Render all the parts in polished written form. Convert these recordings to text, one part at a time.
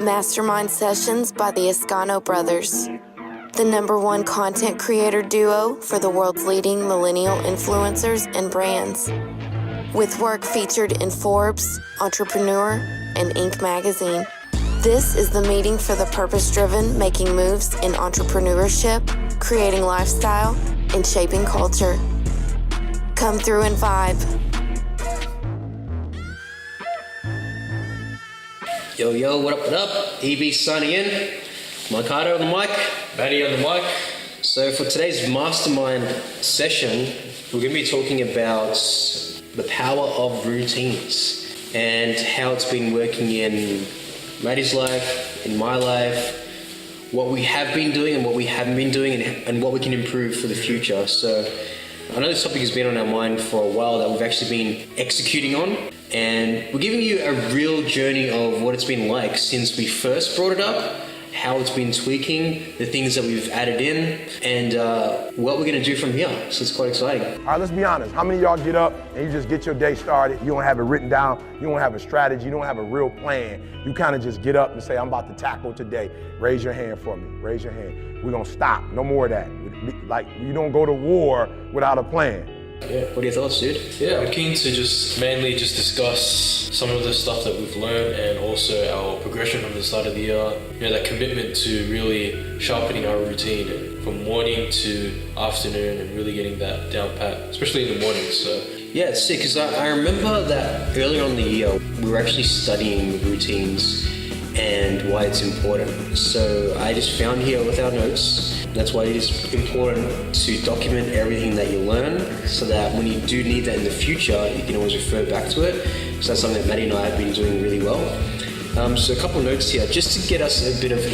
Mastermind Sessions by the Escano brothers, the #1 content creator duo for the world's leading millennial influencers and brands. With work featured in Forbes, Entrepreneur, and Inc. magazine. This is the meeting for the purpose-driven, making moves in entrepreneurship, creating lifestyle, and shaping culture. Come through and vibe. Yo, what up? EB signing in. Marcado on the mic. Maddie on the mic. So for today's Mastermind session, we're going to be talking about the power of routines and how it's been working in Maddie's life, in my life, what we have been doing and what we haven't been doing, and what we can improve for the future. So I know this topic has been on our mind for a while that we've actually been executing on, and we're giving you a real journey of what it's been like since we first brought it up, how it's been tweaking, the things that we've added in, and what we're going to do from here. So it's quite exciting. All right, let's be honest. How many of y'all get up and you just get your day started? You don't have it written down. You don't have a strategy. You don't have a real plan. You kind of just get up and say, I'm about to tackle today. Raise your hand for me. Raise your hand. We're going to stop. No more of that. Like, you don't go to war without a plan. Yeah. What are your thoughts, dude? Yeah, I'm keen to mainly discuss some of the stuff that we've learned and also our progression from the start of the year. You know, that commitment to really sharpening our routine from morning to afternoon and really getting that down pat, especially in the morning. So yeah, it's sick because I remember that earlier on in the year we were actually studying routines and why it's important. So I just found here with our notes, that's why it is important to document everything that you learn so that when you do need that in the future, you can always refer back to it. So that's something that Maddie and I have been doing really well. So a couple of notes here, just to get us a bit of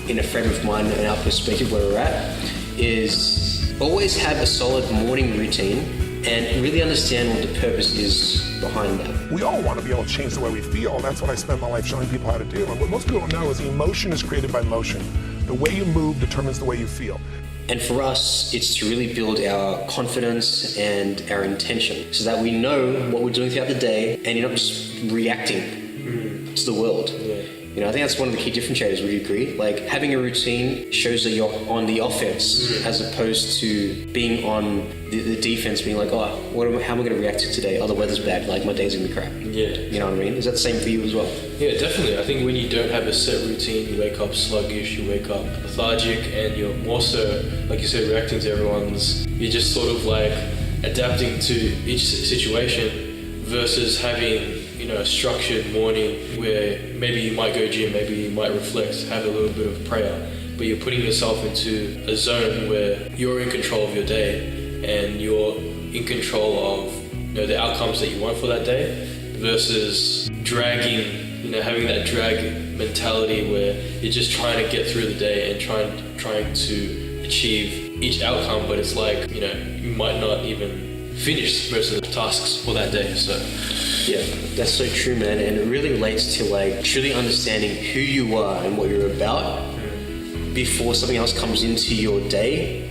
in a frame of mind and our perspective where we're at, is always have a solid morning routine and really understand what the purpose is behind that. We all want to be able to change the way we feel. That's what I spend my life showing people how to do. And what most people don't know is emotion is created by motion. The way you move determines the way you feel. And for us, it's to really build our confidence and our intention so that we know what we're doing throughout the day and you're not just reacting to the world. yeah. You know, I think that's one of the key differentiators. Would you agree? Like, having a routine shows that you're on the offense as opposed to being on the defense, being like, oh, how am I going to react to today? Oh, the weather's bad. Like, my day's going to be crap. Yeah. You know what I mean? Is that the same for you as well? Yeah, definitely. I think when you don't have a set routine, you wake up sluggish, you wake up lethargic, and you're more so, like you said, reacting to you're just sort of like adapting to each situation versus having, you know, a structured morning where maybe you might go gym, maybe you might reflect, have a little bit of prayer, but you're putting yourself into a zone where you're in control of your day and you're in control of, you know, the outcomes that you want for that day versus dragging, you know, having that drag mentality where you're just trying to get through the day and trying to achieve each outcome, but it's like, you know, you might not even finish most of the tasks for that day. So yeah, that's so true, man. And it really relates to like truly understanding who you are and what you're about before something else comes into your day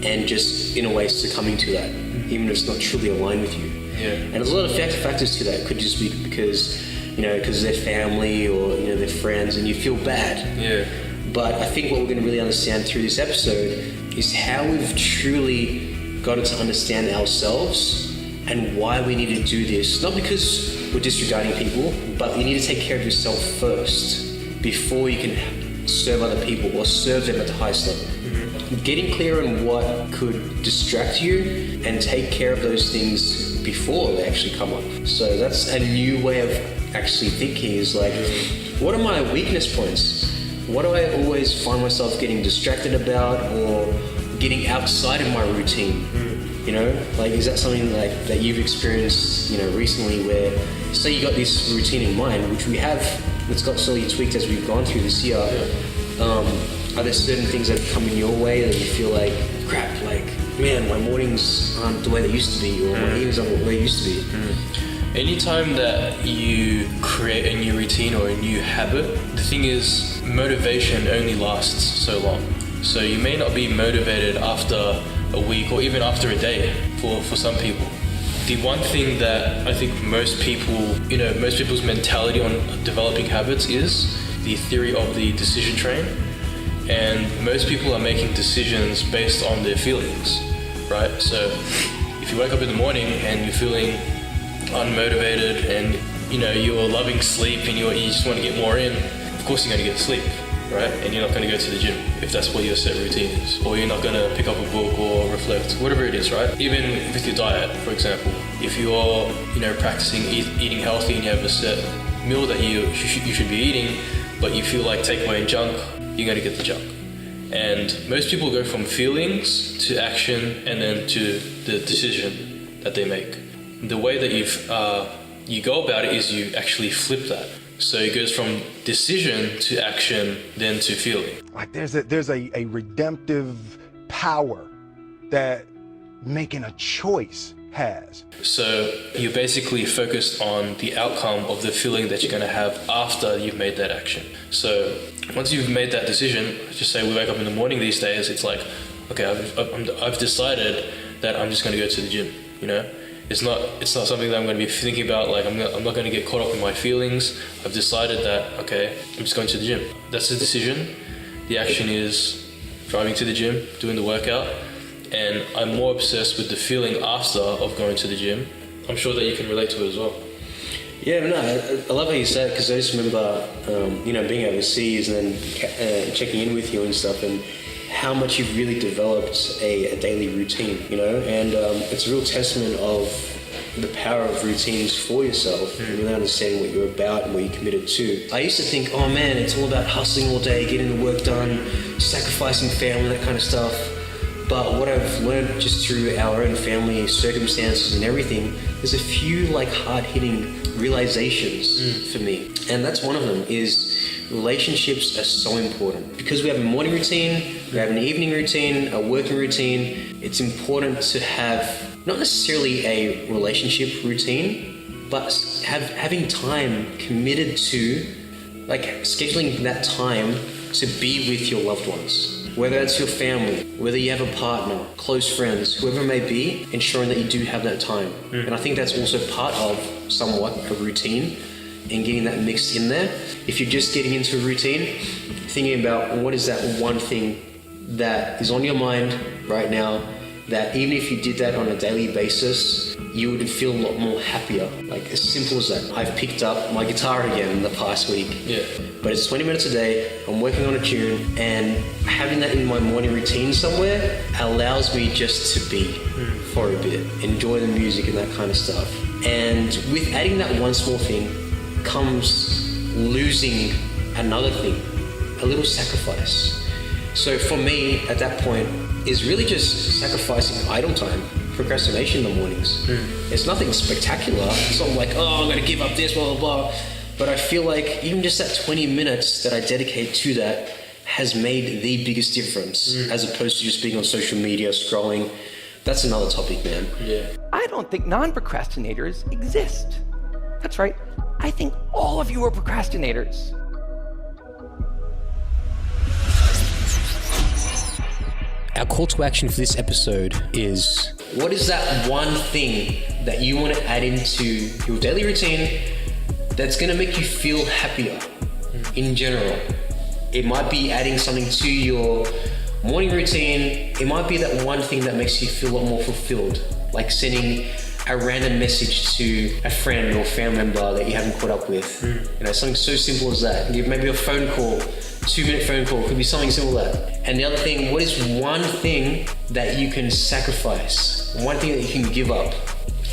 and just in a way succumbing to that, even if it's not truly aligned with you. yeah. And there's a lot of factors to that. It could just be because, you know, because they're family or, you know, they're friends and you feel bad. Yeah. But I think what we're going to really understand through this episode is how we've truly gotten to understand ourselves and why we need to do this. Not because we're disregarding people, but you need to take care of yourself first before you can serve other people or serve them at the highest level. Getting clear on what could distract you and take care of those things before they actually come up. So that's a new way of actually thinking, is like, what are my weakness points? What do I always find myself getting distracted about or getting outside of my routine? You know, like, is that something like that you've experienced, you know, recently where, say you got this routine in mind, which we have, it's got slowly tweaked as we've gone through this year. Are there certain things that come in your way that you feel like, crap, like, man, my mornings aren't the way they used to be, or my evenings aren't the way they used to be? Anytime that you create a new routine or a new habit, the thing is, motivation only lasts so long. So you may not be motivated after a week or even after a day for some people. The one thing that I think most people's mentality on developing habits is the theory of the decision train. And most people are making decisions based on their feelings, right? So if you wake up in the morning and you're feeling unmotivated and you're loving sleep and you just want to get more in, of course you're going to get sleep, right? And you're not going to go to the gym if that's what your set routine is. Or you're not going to pick up a book or reflect, whatever it is, right? Even with your diet, for example, if you're practicing eating healthy and you have a set meal that you should be eating, but you feel like takeaway and junk, you're going to get the junk. And most people go from feelings to action and then to the decision that they make. The way that you go about it is you actually flip that. So it goes from decision to action, then to feeling. Like there's a redemptive power that making a choice has. So you're basically focused on the outcome of the feeling that you're going to have after you've made that action. So once you've made that decision, just say we wake up in the morning these days, it's like, okay, I've decided that I'm just going to go to the gym. It's not something that I'm going to be thinking about. Like I'm not going to get caught up in my feelings. I've decided that, okay, I'm just going to the gym. That's the decision. The action is driving to the gym, doing the workout. And I'm more obsessed with the feeling after of going to the gym. I'm sure that you can relate to it as well. Yeah, no, I love how you said it, because I just remember, being overseas and then checking in with you and stuff, and how much you've really developed a daily routine, and it's a real testament of the power of routines for yourself, and really understanding what you're about and what you're committed to. I used to think, oh man, it's all about hustling all day, getting the work done, sacrificing family, that kind of stuff. But what I've learned just through our own family circumstances and everything, there's a few hard-hitting realizations for me. And that's one of them, is relationships are so important. Because we have a morning routine, we have an evening routine, a working routine, it's important to have not necessarily a relationship routine, but having time committed to, scheduling that time to be with your loved ones. Whether it's your family, whether you have a partner, close friends, whoever it may be, ensuring that you do have that time. And I think that's also part of somewhat a routine and getting that mixed in there. If you're just getting into a routine, thinking about what is that one thing that is on your mind right now, that even if you did that on a daily basis, you would feel a lot more happier. As simple as that. I've picked up my guitar again in the past week. Yeah. But it's 20 minutes a day, I'm working on a tune, and having that in my morning routine somewhere allows me just to be for a bit, enjoy the music and that kind of stuff. And with adding that one small thing comes losing another thing, a little sacrifice. So for me, at that point, is really just sacrificing idle time, procrastination in the mornings. It's nothing spectacular. It's not like, I'm going to give up this, blah, blah, blah. But I feel like even just that 20 minutes that I dedicate to that has made the biggest difference, as opposed to just being on social media, scrolling. That's another topic, man. Yeah. I don't think non-procrastinators exist. That's right. I think all of you are procrastinators. Our call to action for this episode is, what is that one thing that you want to add into your daily routine that's going to make you feel happier in general? It might be adding something to your morning routine. It might be that one thing that makes you feel a lot more fulfilled, like sending a random message to a friend or family member that you haven't caught up with. Something so simple as that. Maybe a phone call, 2-minute phone call, could be something simple like that. And the other thing, what is one thing that you can sacrifice? One thing that you can give up?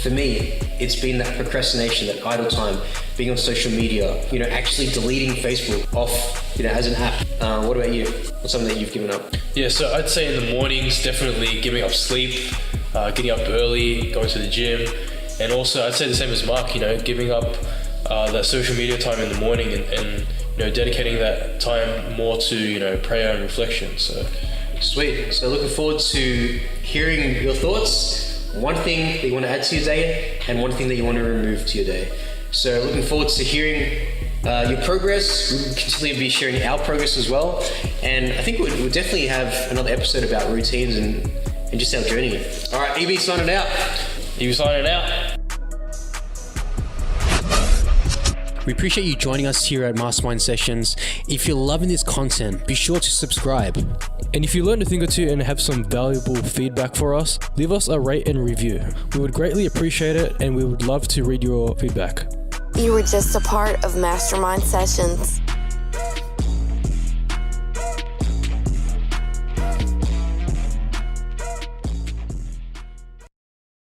For me, it's been that procrastination, that idle time, being on social media, actually deleting Facebook off, as an app. What about you? What's something that you've given up? Yeah, so I'd say in the mornings, definitely giving up sleep, getting up early, going to the gym. And also, I'd say the same as Mark, giving up that social media time in the morning and dedicating that time more to, prayer and reflection. So Sweet. So looking forward to hearing your thoughts. One thing that you want to add to your day and one thing that you want to remove to your day. So looking forward to hearing your progress. We'll continue to be sharing our progress as well. And I think we'll definitely have another episode about routines and just our journey. All right, EB signing out. you signing out. We appreciate you joining us here at Mastermind Sessions. If you're loving this content, be sure to subscribe. And if you learned a thing or two and have some valuable feedback for us, leave us a rate and review. We would greatly appreciate it, and we would love to read your feedback. You were just a part of Mastermind Sessions.